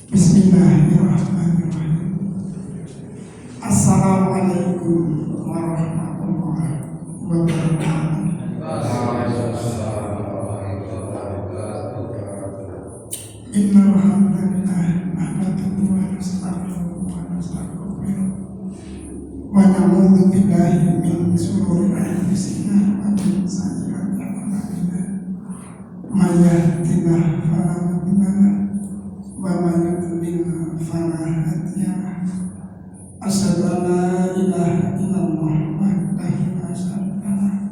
Bismillahirrahmanirrahim. Assalamualaikum warahmatullahi wabarakatuh. Innal hamdalillah nahmaduhu wa nasta'inuhu wa nastaghfiruh wa na'udzu billahi min shururi anfusina wa min sayyi'ati a'malina. May yahdihillahu fala mudilla lahu wa may yudlil fala hadiya lahu. Asyhadu an la ilaha illallah wahdahu la syarika lahu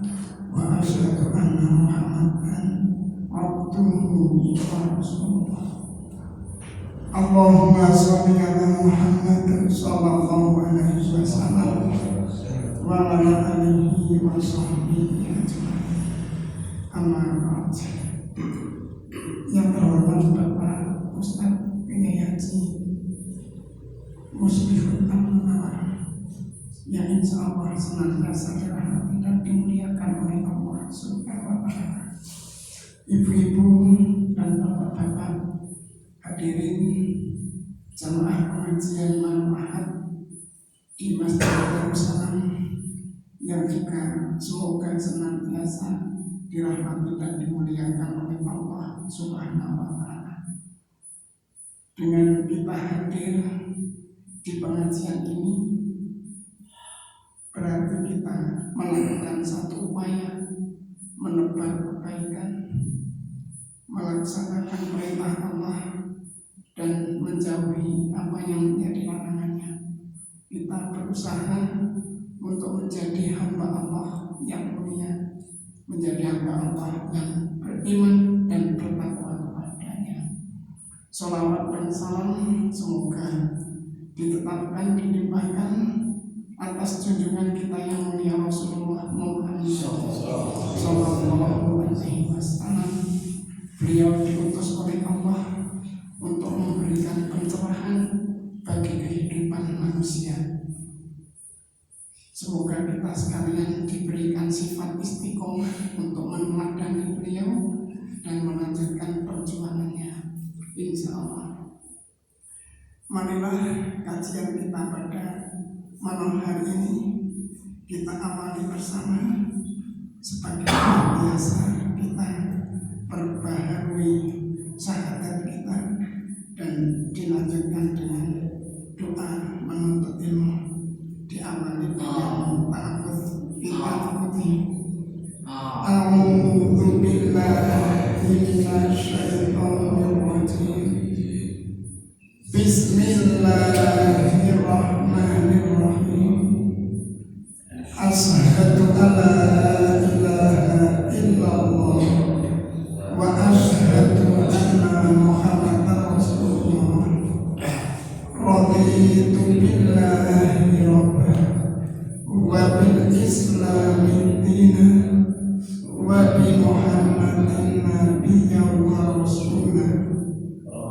wa asyhadu anna Muhammadan abduhu wa rasuluh. Allahumma sholli ala Muhammad sallallahu alaihi wasallam wa ala alihi wa sahbihi ajma'in. Amma ba'd. Yang terhormat Bapak Ustadz Haji Musbihul Anwar, yang insya Allah senantiasa dirahmati dan dimuliakan oleh Allah Subhanahu wa Ta'ala. Ibu-ibu dan bapak-bapak hadirin jamaah pengajian Manfaat di Masjid Darussalam yang juga semoga senantiasa dirahmati dan dimuliakan oleh Allah Subhanahu wa Ta'ala. Dengan kita hadir di pengajian ini berarti kita melakukan satu upaya menebar kebaikan, melaksanakan perintah Allah dan menjauhi apa yang menjadi larangannya. Kita berusaha untuk menjadi hamba Allah yang mulia, menjadi hamba Allah yang beriman dan bertakwa kepadanya. Sholawat dan salam semoga ditetapkan, dilimpahkan atas junjungan kita yang mulia Rasulullah Muhammad sallallahu alaihi wasallam. Beliau diutus oleh Allah untuk memberikan pencerahan bagi kehidupan manusia. Semoga kita sekalian diberikan sifat istiqomah untuk meneladani beliau dan melanjutkan perjuangannya, insya Allah. Marilah kajian kita pada malam hari ini kita awali bersama. Sebagai biasa kita perbaharui syahadat kita dan dilanjutkan dengan doa menuntut ilmu. Diawali dengan ta'awudz billahi. A'udzu billahi minasyaitonir rajim. Bismillahirrahmanirrahim. Asyhadu an la ilaha illallah wa asyhadu anna Muhammadar Rasulullah. Raditu billahi rabban wa bil islami dinan wa bi Muhammadin nabiyyan wa rasulan.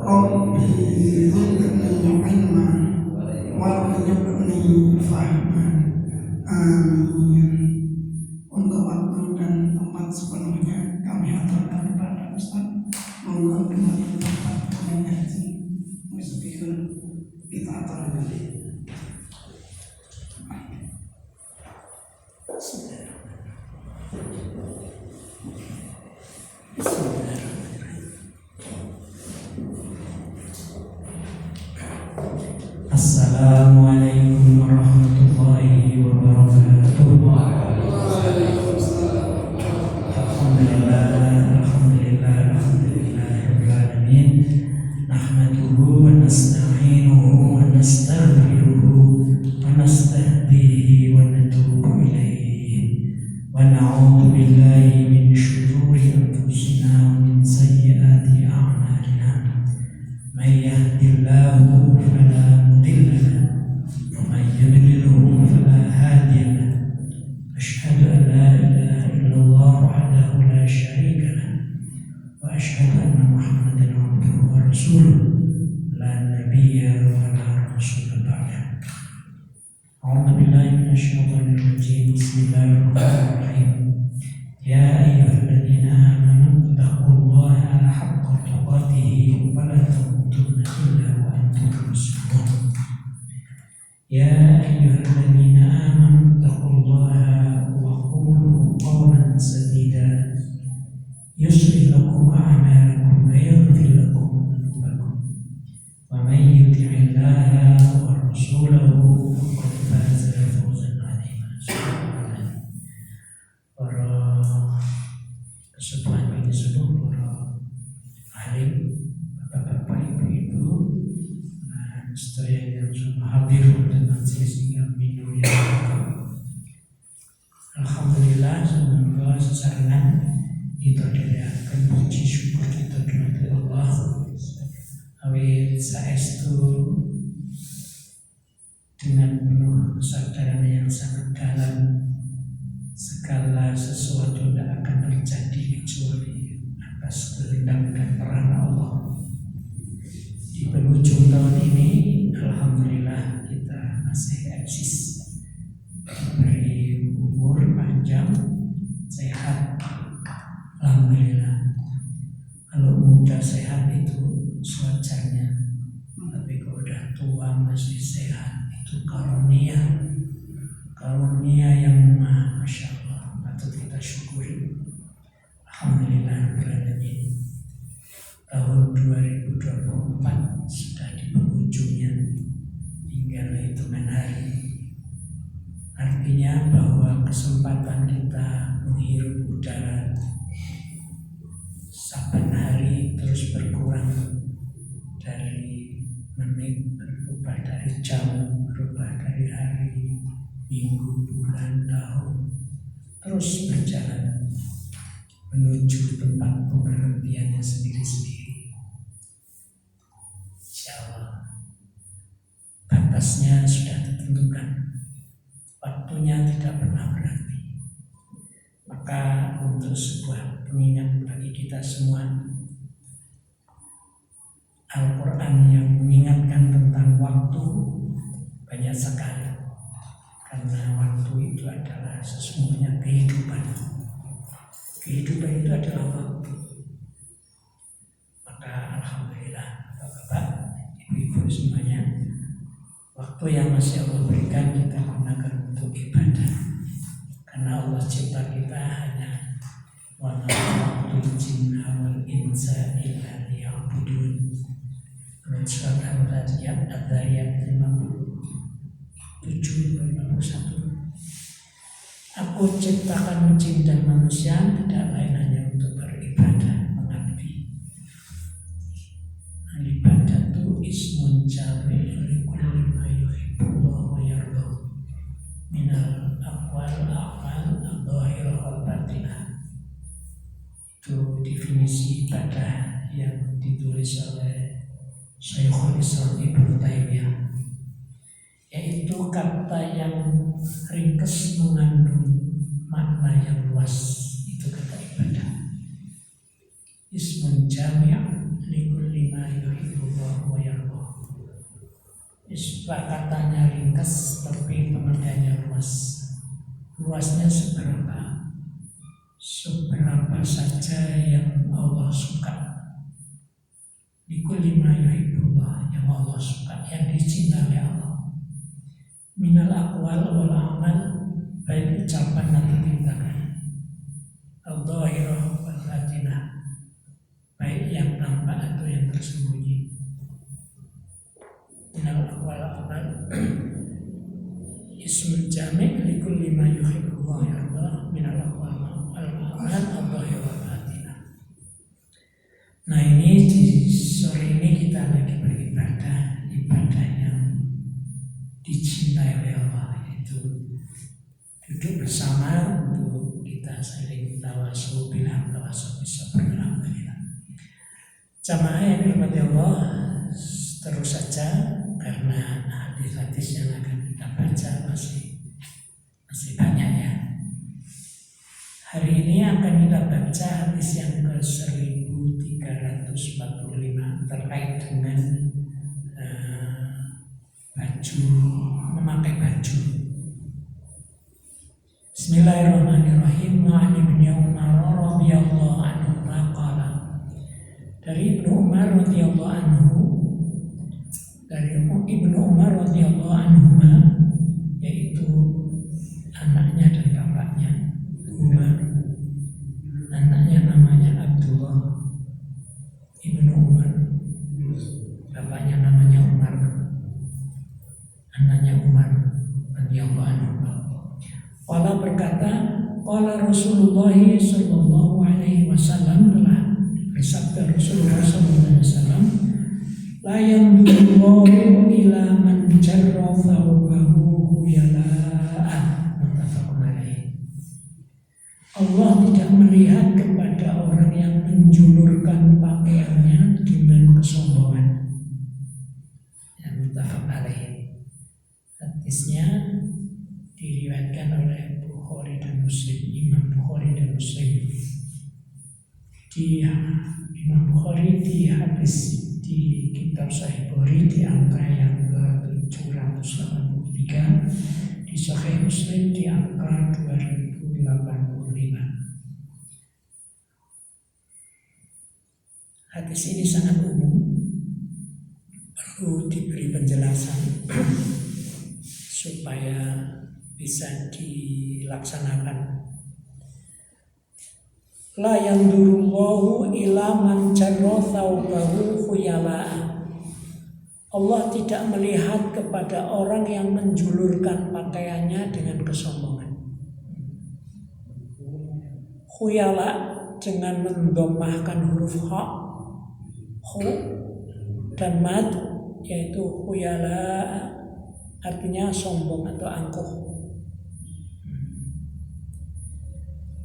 Rabbi zidni ilma warzuqni fahman. Amin. Untuk waktu dan tempat sepenuhnya kami aturkan kepada Ustaz. Monggo dengan tempat mengaji Musbihul kita aturkan. Assalamualaikum warahmatullahi wabarakatuh. Alhamdulillahirrahmanirrahim. Nahmaduhu wa nasta'inuhu wa nastaghfiruhu wa nastahdihi wa natubu ilaihi wa na'udzu billahi min syururi anfusina wa min sayyiati a'malina. May yahdihillahu fala مضل له ومن يضلله فلا هادي له. أشهد أن لا إله إلا الله وحده لا شريك له وأشهد أن محمدا عبده ورسوله لا نبي ولا رسول بعده. أعوذ بالله من الشيطان الرجيم. بسم الله الرحمن الرحيم. يا أيها الذين آمنوا اتقوا الله حق تقاته ولا تموتن إلا وأنتم يا أيها الذين آمنوا اتقوا الله وقولوا قولا سديدا يصلح لكم أعمالكم ويغفر لكم ذنوبكم ومن يطع الله ورسوله فقد فاز فوزا عظيما. Para kesatuan bagi seluruh para alim, bapak-bapak, ibu-ibu, sedaya yang sudah hadir pada majelis yang mulia. Alhamdulillah, semoga sesarengan itu adalah puji syukur kita kepada Allah. Awil saestu dengan penuh kesadaran yang sangat dalam, segala sesuatu tidak akan terjadi kecuali atas kehendak dan peran Allah. Di penghujung tahun ini, alhamdulillah kita masih eksis, diberi umur panjang, sehat, alhamdulillah. Kalau muda sehat itu sewajarnya, tapi kalau udah tua masih sehat itu karunia yang masya Allah, patut kita syukuri. Alhamdulillah beralamin. Tahun 2024 sudah di penghujungnya, tinggal hitungan hari. Artinya bahwa kesempatan kita menghirup udara saban hari terus berkurang, dari menit berubah dari jam, berubah dari hari, minggu, bulan, tahun, terus berjalan menuju tempat pemberhentiannya sendiri-sendiri. Insyaallah batasnya sudah ditentukan, waktunya tidak pernah berhenti. Maka untuk sebuah pengingat bagi kita semua, Al-Quran yang mengingatkan tentang waktu banyak sekali, karena waktu itu adalah sesungguhnya kehidupan. Kehidupan itu adalah waktu. Maka alhamdulillah bapak-bapak, ibu-ibu semuanya, waktu yang masih Allah berikan kita gunakan untuk ibadah. Karena Allah cipta kita hanya wa ma khalaqtul jinna wal insa illa liya'budun. Menurut surat Al-Zariyat ayat 57-51. Aku ciptakan jin dan manusia tidak lain hanya untuk beribadah, mengabdi. Ibadah itu ismun jami' li kulli ma yuhibbullah wa yardah minal aqwal a'mal adh-dhahirah wal batinah. Itu definisi ibadah yang ditulis oleh Syekhul Islam Ibnu Taimiyah, yaitu kata yang ringkas mengandung makna yang luas. Itu kata ibadah. Ismun jami' li kulli ma yuhibbullah wa yardah. Katanya ringkas tapi pengertiannya luas. Luasnya seberapa? Seberapa saja yang Allah suka. Li kulli ma yuhibbullah, yang Allah suka, yang dicintai oleh Allah. Minal aqwal wal amal, baik ucapan atau tindakan. Al-dhahirah wal batinah, baik yang tampak atau yang tersembunyi. Minal aqwal amal ismul jami' li kulli ma yuhibbullah yardah minal aqwal wal amal al-dhahirah wal batinah. Nah, ini di sore ini kita lagi beribadah, ibadah yang dicintai oleh Allah, yaitu duduk bersama untuk kita saling tawasul bilang tawasul bisa alhamdulillah. Jamaah yang dirahmati Allah, terus saja karena hadis-hadis yang akan kita baca masih banyak ya. Hari ini akan kita baca hadis yang ke-1345 terkait dengan baju, memakai baju. Bismillahirrahmanirrahim. Wa Ibnu Umar radhiyallahu anhu qala. Dari Ibnu Umar radhiyallahu anhu, dari Ibnu Umar radhiyallahu anhu anaknya Umar radhiyallahu anhu. Qala berkata, qala Rasulullah sallallahu alaihi wasallam, telah bersabda Rasulullah sallallahu alaihi wasallam, la yanzuru ila man jarra thawbahu khuyala'an, muttafaqun alaih. Allah tidak melihat kepada orang yang menjulurkan pakaiannya dengan kesombongan. Yang muttafaq alaih. Hadisnya diriwayatkan oleh Bukhari dan Muslim, Imam Bukhari dan Muslim. Imam Bukhari di hadis di kitab Sahih Bukhari di angka yang ke-783, di Sahih Muslim di angka 2085. Hadis ini sangat umum, perlu diberi penjelasan supaya bisa dilaksanakan. La yanzurullahu ila man jarra thawbahu khuyala'a. Allah tidak melihat kepada orang yang menjulurkan pakaiannya dengan kesombongan. Khuyala dengan mendomahkan huruf ha, khu dan mad, yaitu khuyala artinya sombong atau angkuh.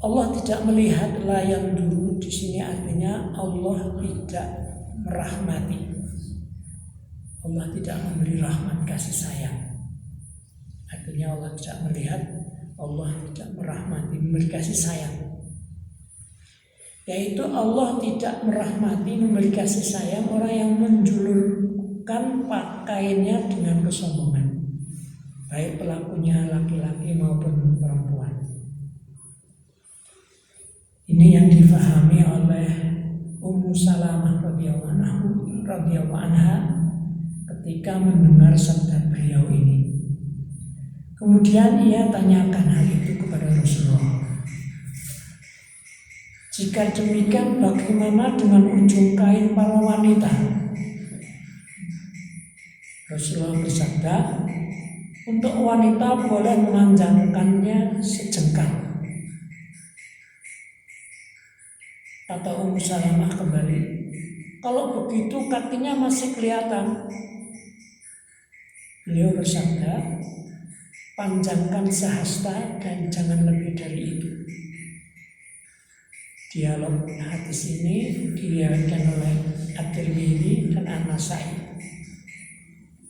Allah tidak melihat, layan dulu di sini artinya Allah tidak merahmati. Allah tidak memberi rahmat kasih sayang. Artinya Allah tidak melihat, Allah tidak merahmati, memberi kasih sayang. Yaitu Allah tidak merahmati, memberi kasih sayang orang yang menjulurkan pakaiannya dengan kesombongan, baik pelakunya laki-laki maupun perempuan. Ini yang difahami oleh Ummu Salamah radhiyallahu anha ketika mendengar sabda beliau ini. Kemudian ia tanyakan hal itu kepada Rasulullah. Jika demikian, bagaimana dengan ujung kain para wanita? Rasulullah bersabda, untuk wanita boleh memanjangkannya sejengkal. Kata Ummu Salamah kembali, kalau begitu kakinya masih kelihatan. Beliau bersabda, panjangkan sehasta dan jangan lebih dari itu. Dialog hadis ini diriwayatkan oleh At-Tirmidzi dan An-Nasa'i.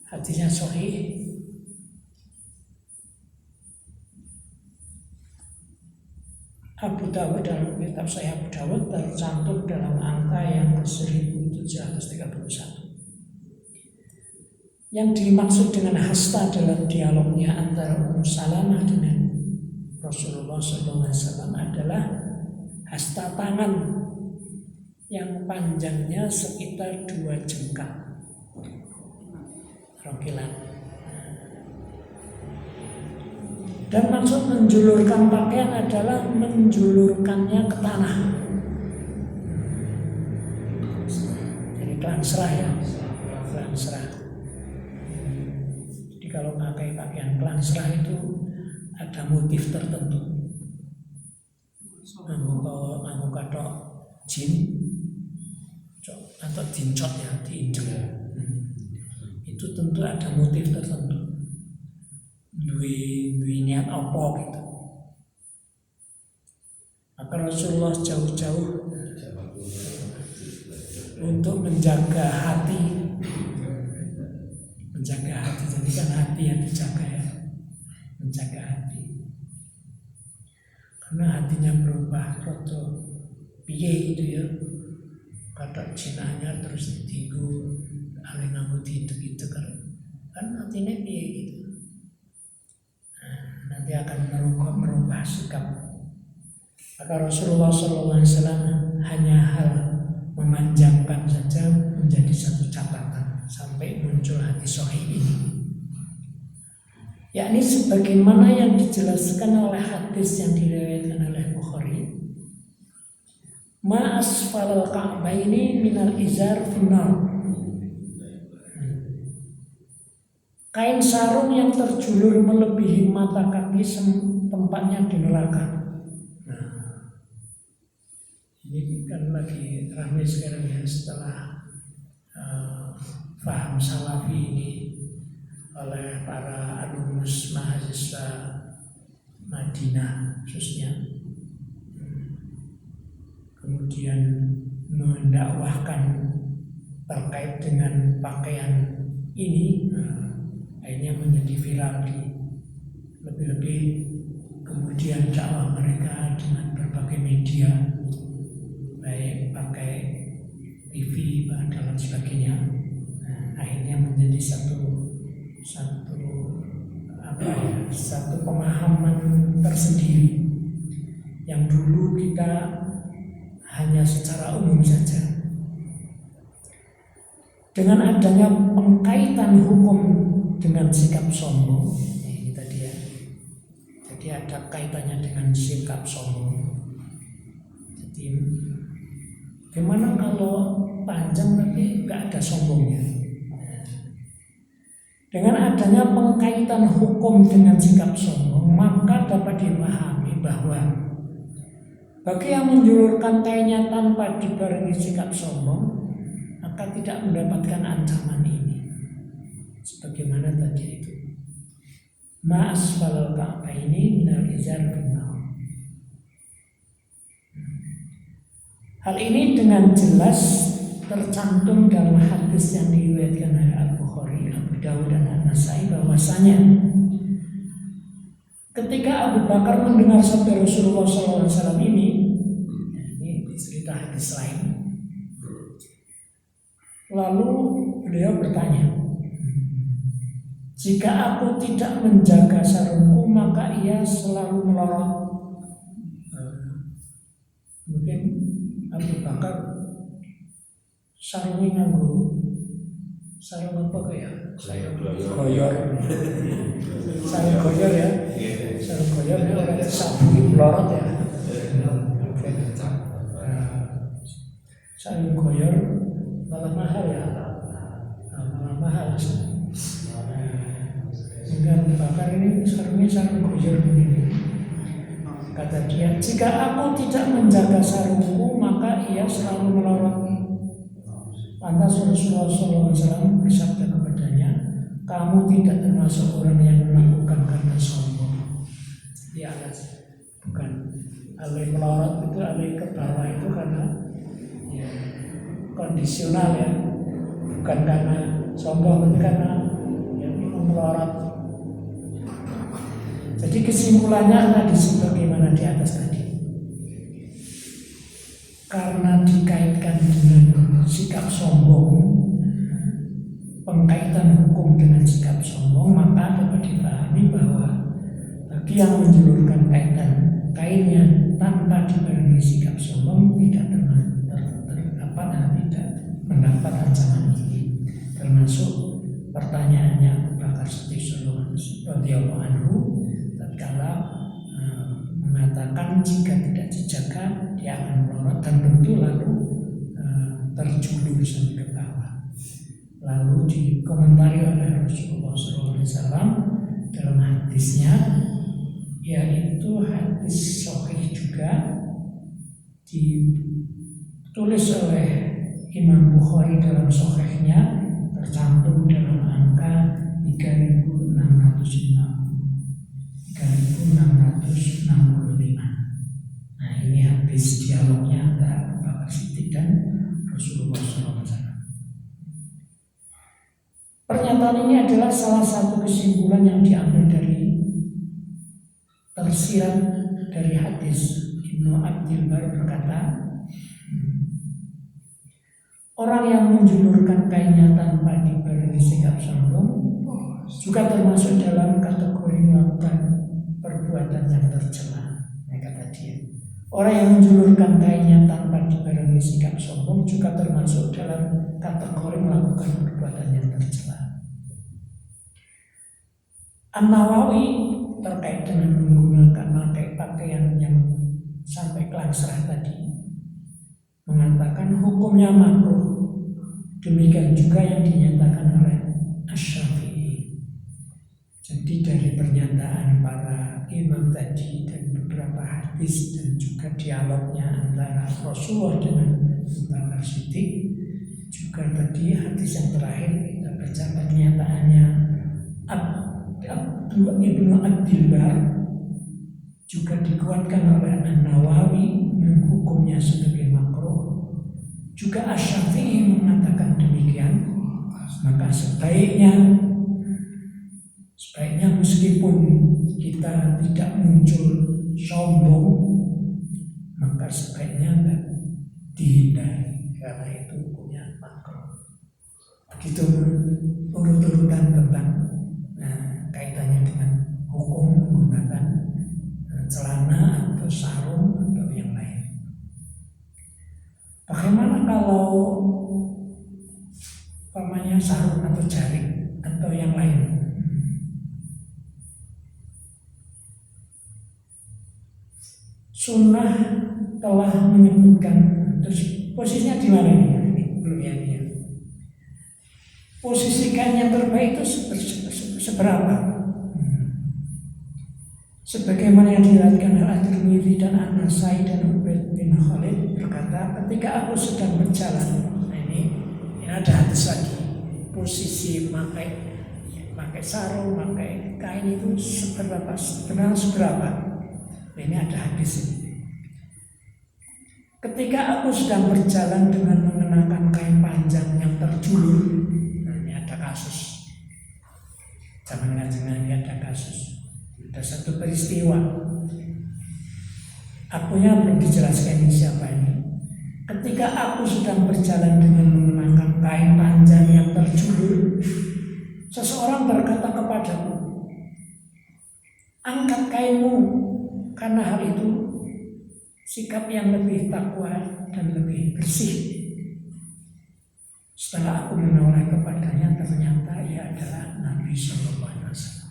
Hadisnya sahih. Abu Dawud dalam kitab Sahih Abu Dawud tercantum dalam angka yang ke-1731. Yang dimaksud dengan hasta dalam dialognya antara Ummu Salamah dengan Rasulullah SAW adalah hasta tangan yang panjangnya sekitar 2 jengkal. Rokilan. Dan maksud menjulurkan pakaian adalah menjulurkannya ke tanah. Jadi kelangsrah ya, kelangsrah. Jadi kalau pakai pakaian kelangsrah itu ada motif tertentu. Nganggo kathok jin atau jincot ya, diinjek. Itu tentu ada motif tertentu. Duwe niat apa gitu. Maka Rasulullah jauh-jauh untuk menjaga hati. Menjaga hati, jadi kan hati yang dijaga ya. Menjaga hati. Karena hatinya berubah roto piye itu ya. Kata jinahnya terus ditinggu, alih nganggo itu kan hatinya piye gitu. Nanti akan merubah sikap. Maka Rasulullah SAW hanya hal memanjangkan saja menjadi satu catatan sampai muncul hadis sahih ini. Yakni sebagaimana yang dijelaskan oleh hadis yang diriwayatkan oleh Bukhari. Ma asfalal ka'baini minal izar finnar. Kain sarung yang terjulur melebihi mata kaki tempatnya di neraka. Nah, ini kan lagi ramai sekarang ya setelah paham salafi ini oleh para alumnus mahasiswa Madinah khususnya, kemudian mendakwahkan terkait dengan pakaian ini, akhirnya menjadi viral di lebih-lebih, kemudian dakwah mereka dengan berbagai media, baik pakai TV dan lain sebagainya. Akhirnya menjadi satu pemahaman tersendiri yang dulu kita hanya secara umum saja. Dengan adanya pengkaitan hukum dengan sikap sombong, ini tadi ya. Jadi ada kaitannya dengan sikap sombong. Jadi gimana kalau panjang tapi nggak ada sombongnya? Dengan adanya pengkaitan hukum dengan sikap sombong, maka dapat dipahami bahwa bagi yang menjulurkan kainnya tanpa dibarengi sikap sombong, maka tidak mendapatkan ancaman ini. Sebagaimana tadi itu, ma'asfalal ka'baini minal izar finnar. Hal ini dengan jelas tercantum dalam hadis yang diriwayatkan oleh Al-Bukhari, Abu Dawud dan An-Nasai, bahwasanya ketika Abu Bakar mendengar sabda Rasulullah SAW ini cerita hadis lain, lalu beliau bertanya, jika aku tidak menjaga sarungku maka ia selalu melorot. Mungkin Abu Bakar sarungnya nganggo sarung apa kayak goyor, sarung goyor ya, sarung goyor ya, orang sabuni melorot ya, sarung goyor malah mahal ya, malah mahal. Sehingga Abu Bakar ini sarungnya sarung goyor begini. Kata dia, jika aku tidak menjaga sarungku maka ia selalu melorot. Lantas Rasulullah SAW bersabda kepadanya, kamu tidak termasuk orang yang melakukan karena sombong. Jadi bukan alih melorot itu, alih ke bawah itu karena ya, kondisional ya, bukan karena sombong, tapi karena ya, melorot. Jadi kesimpulannya adalah sebagaimana di atas tadi. Karena dikaitkan dengan sikap sombong, pengkaitan hukum dengan sikap sombong, maka dapat dipahami bahwa bagi yang menjulurkan kainnya tanpa dibarengi sikap sombong tidak tidak mendapat ancaman ini. Termasuk pertanyaannya Abu Bakar Siddiq radhiyallahu anhu tatkala mengatakan jika tidak dijaga dia akan melorot dan tentu lalu terjulur sampai ke bawah. Lalu dikomentari oleh Rasulullah SAW dalam hadisnya, yaitu hadis sahih juga ditulis oleh Imam Bukhari dalam sahihnya, tercantum dalam angka 3665. Nah, ini hadis dialognya antara Abu Bakar Siddiq dan Rasulullah SAW. Pernyataan ini adalah salah satu kesimpulan yang diambil dari tersirat dari hadis. Ibnu Abdul Bar berkata, orang yang menjulurkan kainnya tanpa dibarengi sikap sombong juga termasuk dalam kategori melakukan perbuatan yang tercela. Kata dia, orang yang menjulurkan kainnya tanpa dibarengi sikap sombong juga termasuk dalam kategori melakukan perbuatan yang tercela. An-Nawawi terkait dengan menggunakan pakaian yang sampai kelangsrah tadi mengatakan hukumnya makruh. Demikian juga yang dinyatakan oleh Asy-Syafi'i. Jadi dari pernyataan para imam tadi dan beberapa hadis dan juga dialognya antara Rasulullah dengan Bakar Siddiq, juga tadi hadis yang terakhir kita baca pernyataannya Ibnu Abdul Bar, juga dikuatkan oleh An-Nawawi menghukumnya sebagai makruh. Juga Asy-Syafi'i mengatakan demikian. Maka sebaiknya meskipun kita tidak muncul sombong, maka sebaiknya dihindari, karena itu hukumnya makruh. Begitu urut-urutan tentang kaitannya dengan hukum menggunakan celana atau sarung atau yang lain. Bagaimana kalau umpamanya sarung atau jaring atau yang lain? Sunnah telah menyebutkan, terus posisinya di mana ini? Belum ya. Posisikan yang terbaik itu seberapa? Sebagaimana yang diriwayatkan Al-Tirmidzi dan An-Nasai dan Ubaid bin Khalid berkata, ketika aku sedang berjalan, ini ada hadis lagi, posisi pakai sarung, pakai kain itu seberapa? Ini ada hadis ini. Ketika aku sedang berjalan dengan mengenakan kain panjang yang terjulur, ini ada kasus. Zaman Kanjeng Nabi ada kasus. Ada satu peristiwa. Akunya belum dijelaskan ini siapa ini. Ketika aku sedang berjalan dengan mengenakan kain panjang yang terjulur, seseorang berkata kepadaku, angkat kainmu, karena hal itu sikap yang lebih takwa dan lebih bersih. Setelah aku menoleh kepadanya, ternyata ia adalah Nabi Sallallahu Alaihi Wasallam.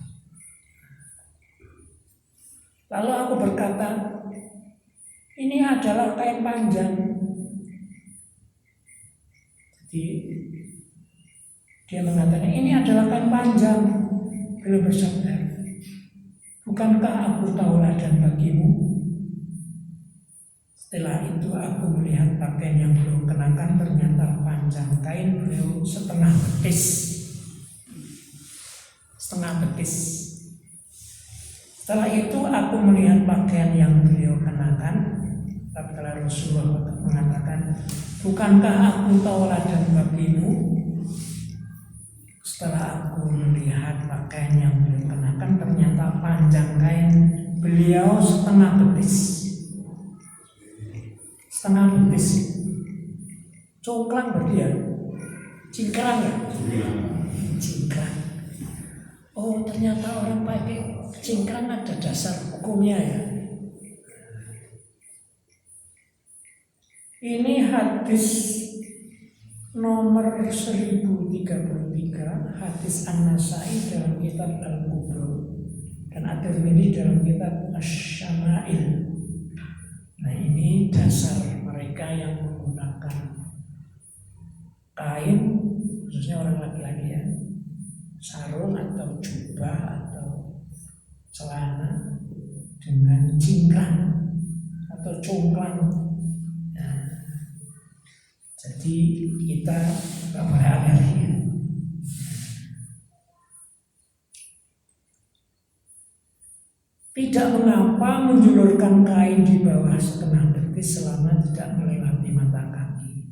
Lalu aku berkata, ini adalah kain panjang. Jadi dia mengatakan, ini adalah kain panjang. Beliau bersabda, bukankah aku tauladan bagimu? Setelah itu aku melihat pakaian yang beliau kenakan ternyata panjang kain beliau setengah betis. Setelah itu aku melihat pakaian yang beliau kenakan, tatkala Rasulullah mengatakan, bukankah aku tauladan bagimu? Setelah aku melihat pakaian yang beliau kenakan ternyata panjang kain beliau setengah betis. Congklang berarti ya? Cingkrang ya? Cingkrang. Oh, ternyata orang pakai cingkrang ada dasar hukumnya ya. Ini hadis nomor 1033, hadis An-Nasai dalam kitab Al-Kubra dan At-Tirmidzi dalam kitab Asy-Syama'il. Nah, ini dasar mereka yang menggunakan kain, khususnya orang laki-laki ya, sarung atau jubah atau celana dengan cingkrang atau congklang. Nah, jadi kita tidak boleh alergi. Tidak mengapa menjulurkan kain di bawah setengah betis selama tidak melewati mata kaki.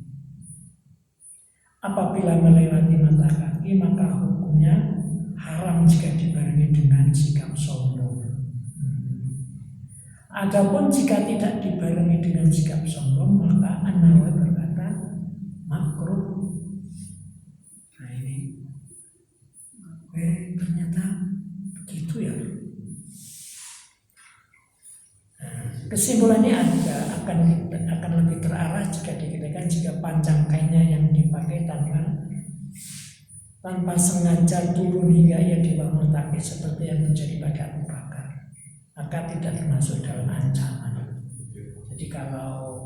Apabila melewati mata kaki, maka hukumnya haram jika dibarengi dengan sikap sombong. Adapun jika tidak dibarengi dengan sikap sombong, maka An-Nawawi berkata makruh. Nah ini, ternyata begitu ya. Kesimpulannya akan lebih terarah jika dikatakan jika panjang kainnya yang dipakai tanpa sengaja turun hingga ia di bawah mata kaki seperti yang terjadi pada Abu Bakar, maka tidak termasuk dalam ancaman. Jadi kalau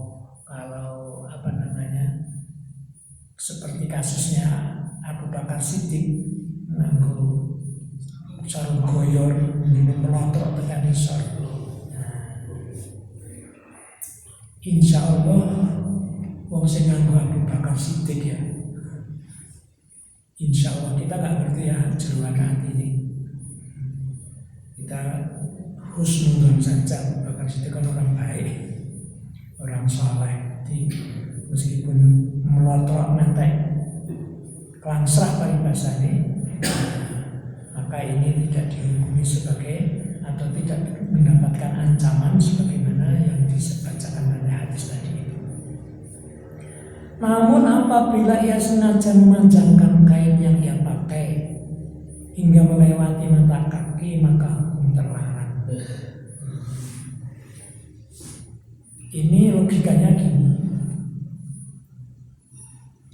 seperti kasusnya Abu Bakar Siddiq menanggung sarung goyor melotok tekan isor. Insya Allah wong sing nganggo Abu Bakar Siddiq ya. Insya Allah kita nggak ngerti ya jeruan hati ini. Kita husnudon saja. Abu Bakar Siddiq kan orang baik, orang saleh. Meskipun melotok nanti langsrah paribasane, maka ini tidak dihukumi sebagai atau tidak mendapatkan ancaman sebagaimana yang dibacakan oleh hadis tadi. Namun apabila ia sengaja memanjangkan kain yang ia pakai hingga melewati mata kaki, maka hukum terlarang. Ini logikanya gini.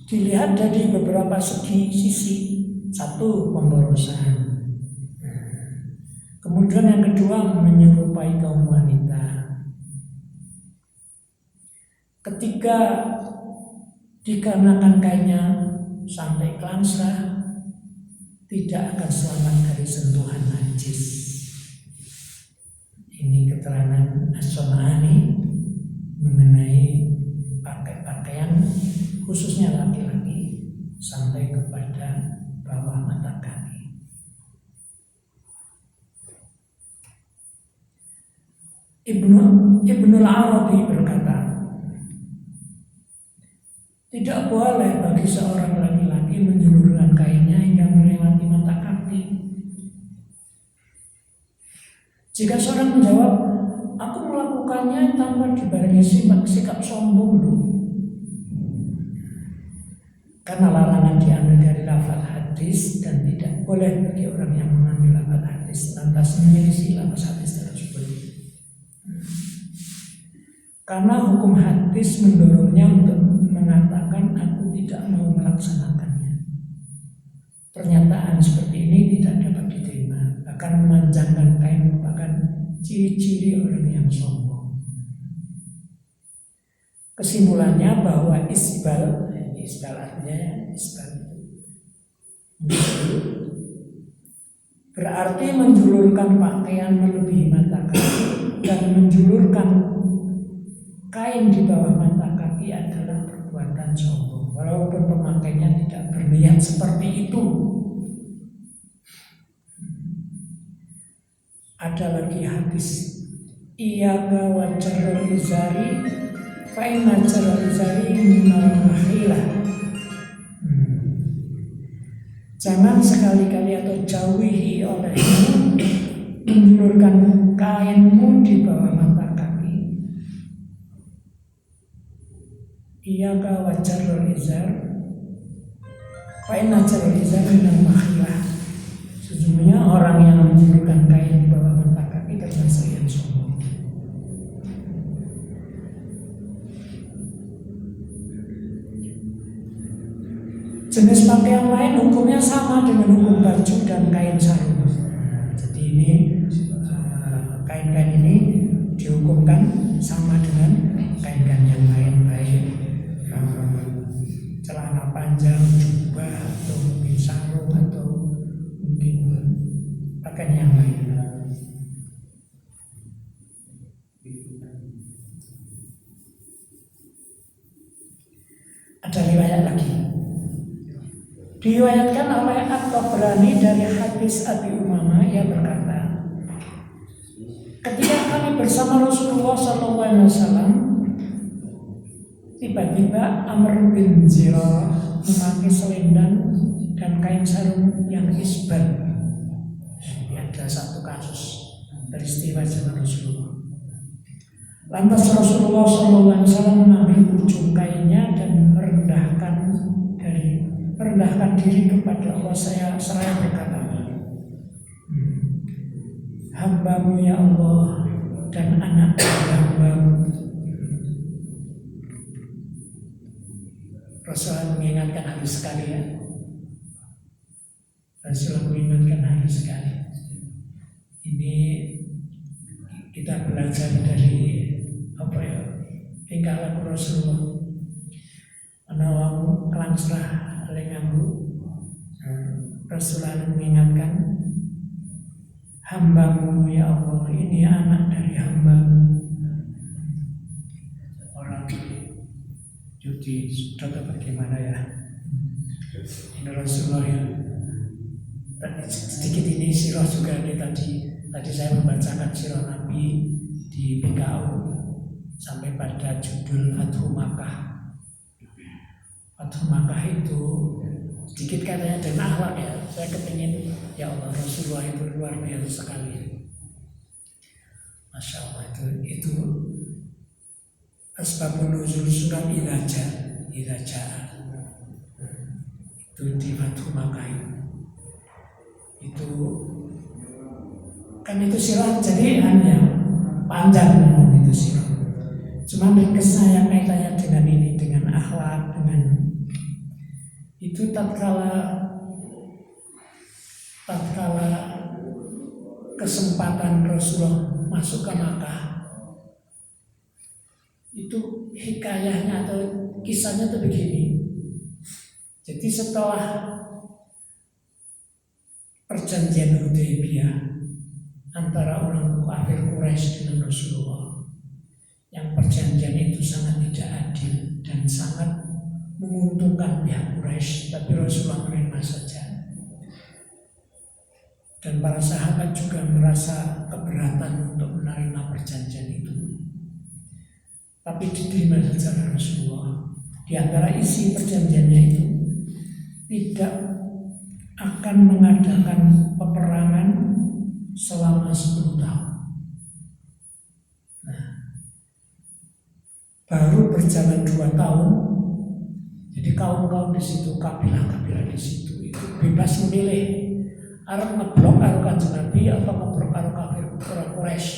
Dilihat dari beberapa sisi. Satu, pemborosan. Kemudian yang kedua, menyerupai kaum wanita. Ketiga, dikarenakan kainnya sampai kelansrah, tidak akan selamat dari sentuhan najis. Ini keterangan As-Sun'ani mengenai pakaian khususnya laki-laki sampai kepada bawah mata kaki. Ibnul Arabi berkata, tidak boleh bagi seorang laki-laki menjulurkan kainnya hingga melewati mata kaki. Jika seorang menjawab, aku melakukannya tanpa dibarengi sikap sombong loh. Karena larangan diambil dari lafaz hadis dan tidak boleh bagi orang yang mengambil lafaz hadis lantas menyelisih lafaz hadis tersebut. Karena hukum hadis mendorongnya untuk mengatakan aku tidak mau melaksanakannya. Pernyataan seperti ini tidak dapat diterima. Bahkan memanjangkan kain merupakan ciri-ciri orang yang sombong. Kesimpulannya bahwa isbal artinya isbal berarti menjulurkan pakaian melebihi mata kaki dan menjulurkan kain di bawah mata kaki adalah perbuatan sombong, walaupun pemakainya tidak berniat seperti itu. Ada lagi hadis, iyaka wa jarrul izari fa inna jarrul izari minal mahilah. Jangan sekali-kali atau jauhi olehmu menjulurkan kainmu di bawah mata kaki. Iyaka wa jarrul izar fa inna jarrul izar minal mahilah. Sesungguhnya orang yang menjulurkan kain di bawah mata kaki termasuk yang sombong. Jenis pakaian lain hukumnya sama dengan hukum baju dan kain sarung. Jadi ini kain-kain ini dihukumkan sama dengan kain-kain yang lain, baik celana panjang, jubah, atau mungkin sarung, atau mungkin pakaian yang lain. Ada riwayat lagi. Diriwayatkan oleh At-Tabrani dari hadis Abi Umamah yang berkata, ketika kami bersama Rasulullah SAW, tiba-tiba Amr bin Zirah memakai selendang dan kain sarung yang isbal. Ada satu kasus peristiwa zaman Rasulullah. Lantas Rasulullah SAW mengambil ujung kainnya dan merendahkan diri kepada Allah. Saya berkata, hamba-Mu ya Allah dan anak hamba-Mu. Rasulullah mengingatkan hadis sekalian. Rasulullah mengingatkan hadis sekali. Ini kita belajar dari tingkah laku Rasulullah. Ana kelangsrah lenganku. Rasulullah mengingatkan, Hambamu ya Allah, ini anak dari hambamu. Orang Yudi saudara bagaimana ya? Ini Rasulullah ya. Sedikit ini sirah juga ini tadi saya membacakan sirah Nabi di PKU sampai pada judul Fathu Makkah. Fathu Makkah itu sedikit katanya dan akhlak ya. Saya kepingin ya Allah Rasulullah itu luar biasa sekali. Masya Allah itu asbabun nuzul surat Idza itu di Fathu Makkah itu kan itu sirah jadi hanya panjang itu sirah. Cuma ringkesnya yang kaitannya dengan ini, dengan akhlak, dengan itu tatkala kesempatan Rasulullah masuk ke Makkah itu hikayahnya atau kisahnya itu begini. Jadi setelah perjanjian Hudaybiyah antara orang kafir Quraisy dengan Rasulullah, yang perjanjian itu sangat tidak adil dan sangat menguntungkan pihak Quraisy, tapi Rasulullah menerima saja. Dan para sahabat juga merasa keberatan untuk menerima perjanjian itu, tapi diterima saja oleh Rasulullah. Di antara isi perjanjiannya itu tidak akan mengadakan peperangan selama 10 tahun. Nah, baru berjalan 2 tahun, jadi kaum-kaum di situ, kabilah-kabilah di situ itu bebas memilih arep ngeblok karo Kanjeng Nabi atau ngeblok karo kafir Quraisy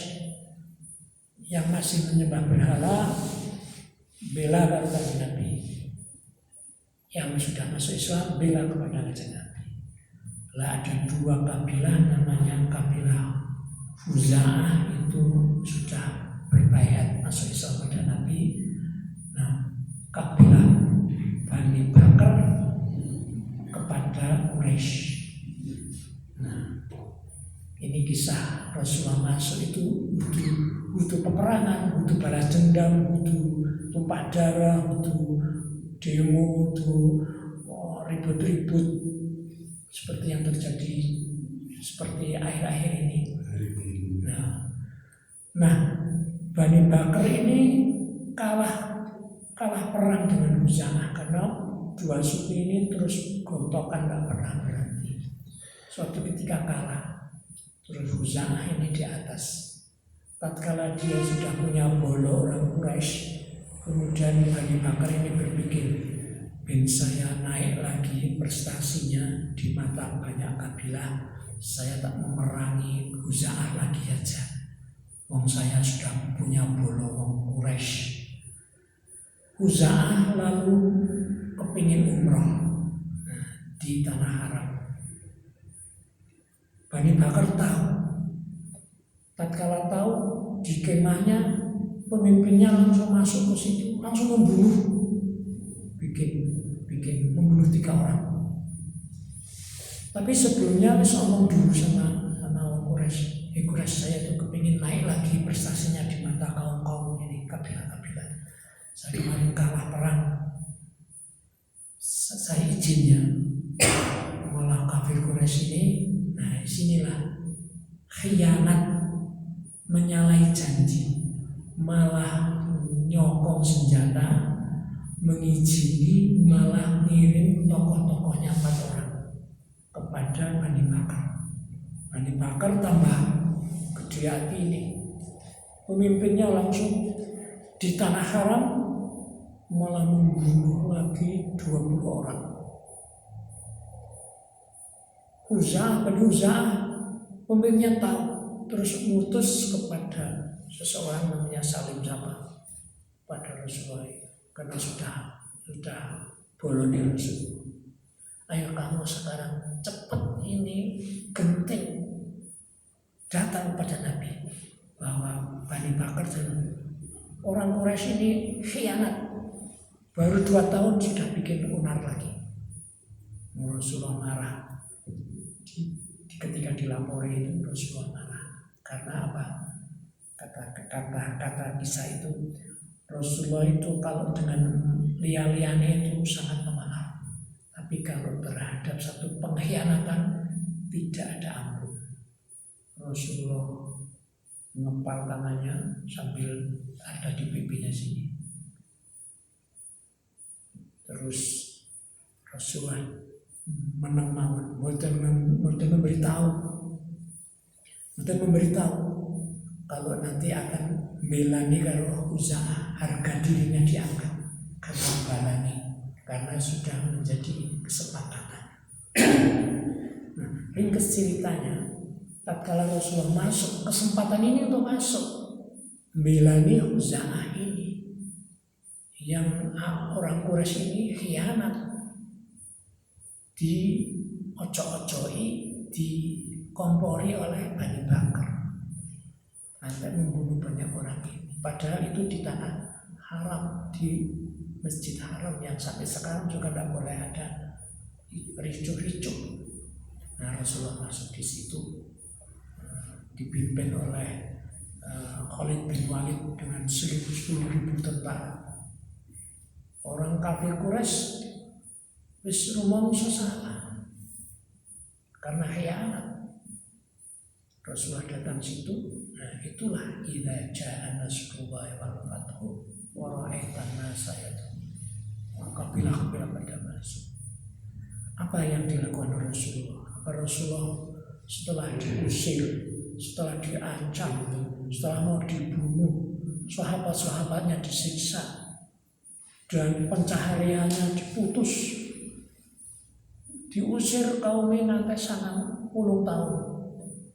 yang masih menyembah berhala, bela karo Kanjeng Nabi. Yang sudah masuk Islam bela kepada Kanjeng Nabi. Lah ada 2 kabilah namanya kabilah Khuza'ah itu sudah berbaiat masuk Islam pada Nabi. Nah, kabilah Bani Bakar kepada Quraisy. Nah, ini kisah Rasulullah masuk itu butuh peperangan, butuh balas dendam, butuh tumpah darah, butuh demo, butuh ribut-ribut seperti yang terjadi seperti akhir-akhir ini. Nah, Bani Bakar ini kalah perang dengan Khuza'ah karena 2 suku ini terus gontokan tidak pernah berhenti. Suatu ketika kalah, terus Khuza'ah ini di atas. Tatkala dia sudah punya bolo orang Quraisy, kemudian Bani Bakar ini berpikir, bin saya naik lagi prestasinya di mata banyak kabilah, saya tak memerangi Khuza'ah lagi aja. Wong saya sudah punya bolo wong Quraisy. Khuza'ah lalu kepingin umroh di tanah Arab. Bani Bakar tahu. Tatkala tahu, di kemahnya pemimpinnya langsung masuk ke situ, langsung membunuh, bikin membunuh 3 orang. Tapi sebelumnya wis omong dulu sama orang Quraisy. Quraisy saya itu kepingin naik lagi prestasinya di mata kaum-kaum ini, kabilah-kabilah. Saya kemarin kalah perang, saya izinnya malah kafir Quraisy ini. Nah, disinilah khianat, menyalahi janji, malah nyokong senjata, mengizini, malah ngirim tokoh-tokohnya 4 orang kepada Bani Bakar. Bani Bakar tambah gede hati ini. Pemimpinnya langsung di tanah haram malah membunuh lagi 20 orang. Bani Khuza'ah pemimpinnya tahu, terus mengutus kepada seseorang namanya Salim Sama pada Rasulullah, karena sudah boloni Rasul. Ayo kamu sekarang cepat ini genting datang pada Nabi bahwa Bani Bakar dan orang Quraisy ini khianat, baru 2 tahun sudah bikin unar lagi. Rasulullah marah. Ketika dilapori itu Rasulullah marah. Karena apa? Kata kisah itu, Rasulullah itu kalau dengan lian-liannya itu sangat pemaaf, tapi kalau terhadap satu pengkhianatan tidak ada ampun. Rasulullah mengepal tangannya sambil ada di pipinya sini. Terus Rasulullah menang-menang, memberitahu kalau nanti akan melani kalau usaha harga dirinya diangkat karena balani, karena sudah menjadi kesepakatan. Ringkas ceritanya, tatkala Rasulullah masuk, kesempatan ini untuk masuk melani usaha ini yang orang Quraisy ini khianat, diocok-ocoi, dikompori oleh Bani Bakar sampai membunuh banyak orang ini. Padahal itu di tanah haram, di Masjid Haram yang sampai sekarang juga tidak boleh ada ricu-ricu. Nah, Rasulullah masuk di situ dipimpin oleh Khalid bin Walid dengan 10.000 tentara. Orang kafir Quraisy wis rumah susah karena khianat. Rasulullah datang situ. Nah, itulah idza jaa nasrullahi wal fathu wa ra'aitan nasa yadkhuluna. Kabilah-kabilah pada masuk. Apa yang dilakukan Rasulullah? Apa Rasulullah setelah diusir, setelah diancam, setelah mau dibunuh, sahabat-sahabatnya disiksa dan pencahariannya diputus, diusir kaumnya sampai 90 tahun.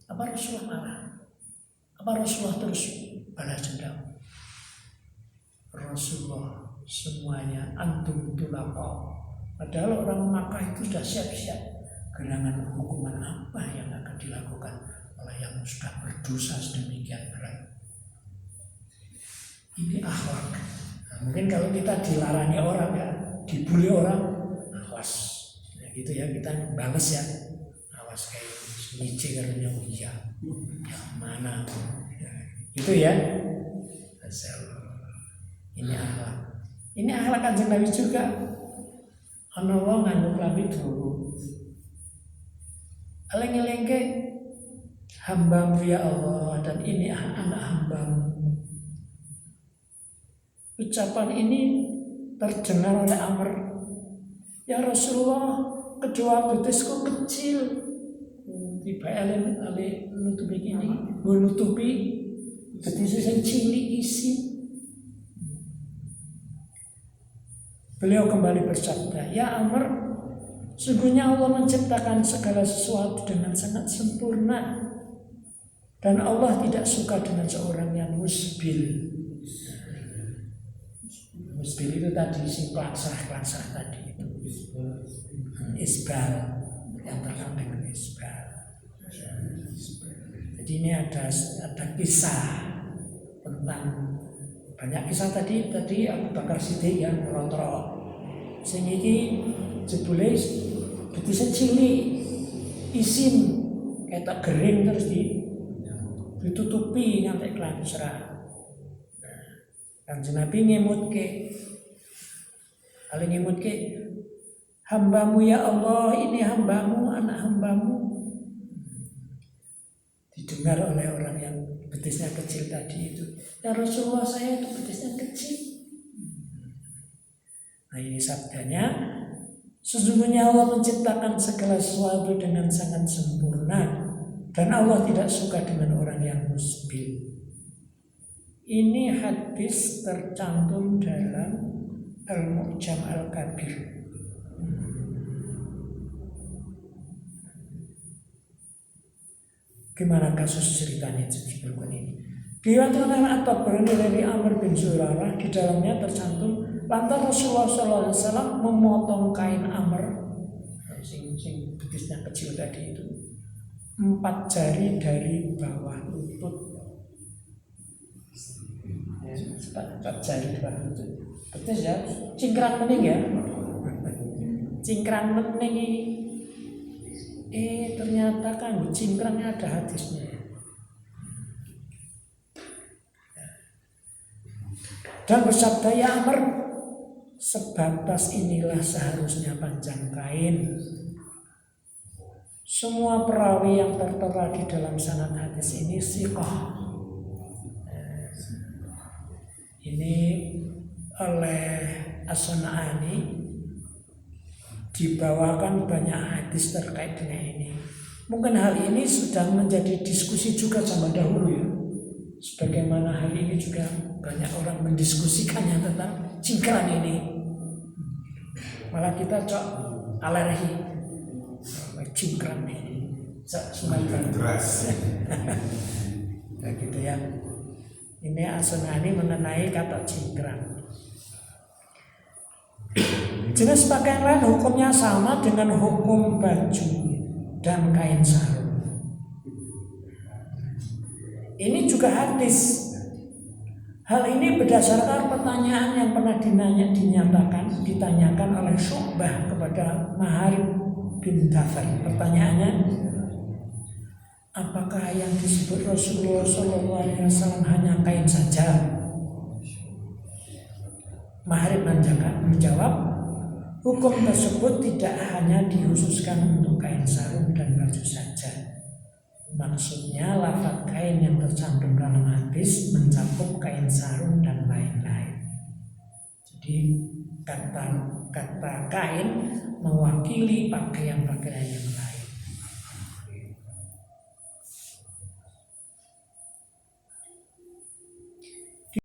Apa Rasulullah marah? Apa Rasulullah terus balas dendam? Rasulullah semuanya antum tulaqa. Padahal orang Makkah itu sudah siap-siap gerangan hukuman apa yang akan dilakukan oleh yang sudah berdosa sedemikian berat. Ini akhlak. Nah, mungkin kalau kita dilarangi orang ya, dibully orang, awas. Ya, gitu ya, kita balas ya. Awas kayak Nietzsche karena iya. Yang mana? Ya, itu ya. Ini akhlak. Ini akhlak Kanjeng Nabi juga. Ana wong nganggo klambi dulu. Eleng-elengke hamba-Mu ya Allah, dan ini anak hamba-Mu. Ucapan ini terdengar oleh Amr. Ya Rasulullah, kedua betisku kecil. Tiba ale nutupi gini, menutupi betis yang cilik isi. Beliau kembali bersabda, ya Amr, sungguhnya Allah menciptakan segala sesuatu dengan sangat sempurna, dan Allah tidak suka dengan seorang yang musbil. Musbil itu tadi si klansah tadi itu isbal, yang terkait dengan isbal. Jadi ini ada kisah tentang banyak kisah tadi Abu Bakar Siddiq yang merontrok. Sing iki jebule betisnya cilik, isin ketok gering terus ditutupi nganti klansra. Kanjeng Nabi ngemutke, hamba-Mu ya Allah, ini hamba-Mu, anak hamba-Mu. Didengar oleh orang yang betisnya kecil tadi itu, ya Rasulullah, saya itu betisnya kecil. Nah, ini sabdanya, sesungguhnya Allah menciptakan segala sesuatu dengan sangat sempurna, dan Allah tidak suka dengan orang yang musbil. Ini hadis tercantum dalam Al-Mu'jam Al-Kabir. Gimana kasus ceritanya berikut ini? Diriwayatkan At-Tabrani dari Amr bin Zurarah, di dalamnya tercantum, lantas Rasulullah SAW memotong kain Amr, sing betisnya kecil tadi itu, 4 jari dari bawah lutut. 4 jari di bawah lutut. Betis ya, cingkrang mening ya. Cingkrang mening ini. Ternyata kan cingkrangnya ada hadisnya. Dan bersabda, ya Amr, sebatas inilah seharusnya panjang kain. Semua perawi yang tertera di dalam sanad hadis ini siqah. Ini oleh As-Sun'ani dibawakan banyak hadis terkait dengan ini. Mungkin hal ini sudah menjadi diskusi juga zaman dahulu ya. Sebagaimana hari ini juga banyak orang mendiskusikannya tentang cingkrang ini. Malah kita alergi cingkrang ini. Semakin keras. Nah gitu ya. Ini As-Sun'ani mengenai kata cingkrang. Jenis pakaian lain hukumnya sama dengan hukum baju dan kain sarung. Ini juga hadis. Hal ini berdasarkan pertanyaan yang pernah ditanyakan oleh Syu'bah kepada Maharib bin Dhafar. Pertanyaannya, apakah yang disebut Rasulullah SAW hanya kain saja? Maharib menjawab, hukum tersebut tidak hanya dikhususkan untuk kain sarung dan baju saja. Maksudnya lafaz kain yang tercantum dalam hadis mencakup kain sarung dan lain-lain. Jadi kata kain mewakili pakaian-pakaian yang lain.